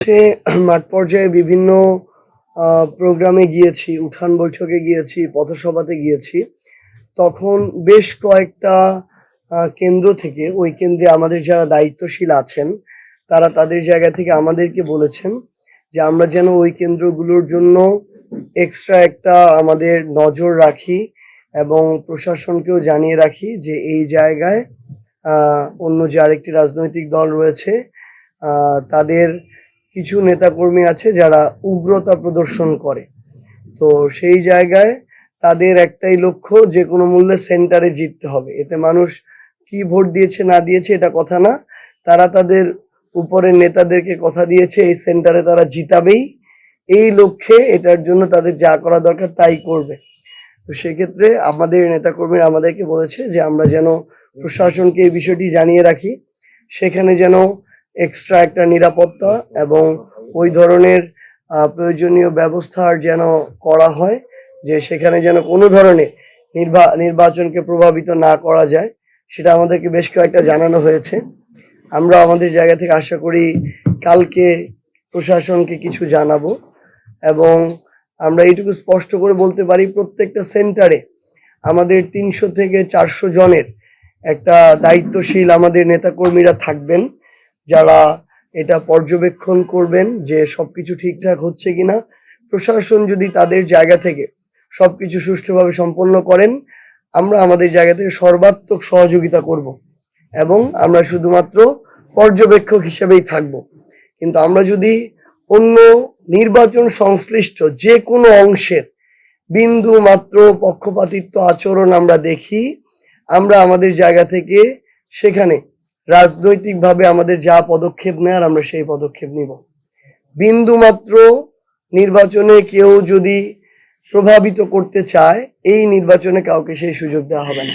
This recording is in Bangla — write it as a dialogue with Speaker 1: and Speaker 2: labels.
Speaker 1: সে মাঠ পর্যায়ে বিভিন্ন প্রোগ্রামে গিয়েছি, উঠান বৈঠকে গিয়েছি, পথসভাতে গিয়েছি। তখন বেশ কয়েকটা কেন্দ্র থেকে ওই কেন্দ্রে আমাদের যারা দায়িত্বশীল আছেন তারা তাদের জায়গা থেকে আমাদেরকে বলেছেন যে আমরা যেন ওই কেন্দ্রগুলোর জন্য এক্সট্রা একটা আমাদের নজর রাখি এবং প্রশাসনকেও জানিয়ে রাখি যে এই জায়গায় অন্য যে আরেকটি রাজনৈতিক দল রয়েছে তাদের কিছু নেতাকর্মী আছে যারা উগ্রতা প্রদর্শন করে। তো সেই জায়গায় তাদের একটাই লক্ষ্য, যে কোনো মূল্যে সেন্টারে জিততে হবে। এতে মানুষ কি ভোট দিয়েছে না দিয়েছে এটা কথা না, তারা তাদের উপরের নেতাদেরকে কথা দিয়েছে এই সেন্টারে তারা জিতাবেই, এই লক্ষ্যে এটার জন্য তাদের যা করা দরকার তাই করবে। তো সেক্ষেত্রে আমাদের নেতাকর্মীরা আমাদেরকে বলেছে যে আমরা যেন প্রশাসনকে এই বিষয়টি জানিয়ে রাখি, সেখানে যেন এক্সট্রা একটা নিরাপত্তা এবং ওই ধরনের প্রয়োজনীয় ব্যবস্থার যেন করা হয়, যে সেখানে যেন কোনো ধরনের নির্বাচনকে প্রভাবিত না করা যায়, সেটা আমাদেরকে বেশ কয়েকটা জানানো হয়েছে। আমরা আমাদের জায়গা থেকে আশা করি কালকে প্রশাসনকে কিছু জানাবো এবং আমরা এইটুকু স্পষ্ট করে বলতে পারি প্রত্যেকটা সেন্টারে আমাদের 300 থেকে 400 জনের একটা দায়িত্বশীল আমাদের নেতাকর্মীরা থাকবেন, যারা এটা পর্যবেক্ষণ করবেন যে সবকিছু ঠিকঠাক হচ্ছে কিনা। প্রশাসন যদি তাদের জায়গা থেকে সবকিছু সুষ্ঠুভাবে সম্পন্ন করেন, আমরা আমাদের জায়গা থেকে সর্বাত্মক সহযোগিতা করব এবং আমরা শুধুমাত্র পর্যবেক্ষক হিসেবেই থাকব। কিন্তু আমরা যদি অন্য নির্বাচন সংশ্লিষ্ট যে কোনো অংশের বিন্দু মাত্র পক্ষপাতিত্ব আচরণ আমরা দেখি, আমরা আমাদের জায়গা থেকে সেখানে রাজনৈতিকভাবে আমাদের যা পদক্ষেপ নেওয়ার আমরা সেই পদক্ষেপ নিব। বিন্দু মাত্র নির্বাচনে কেউ যদি প্রভাবিত করতে চায়, এই নির্বাচনে কাউকে সেই সুযোগ দেওয়া হবে না।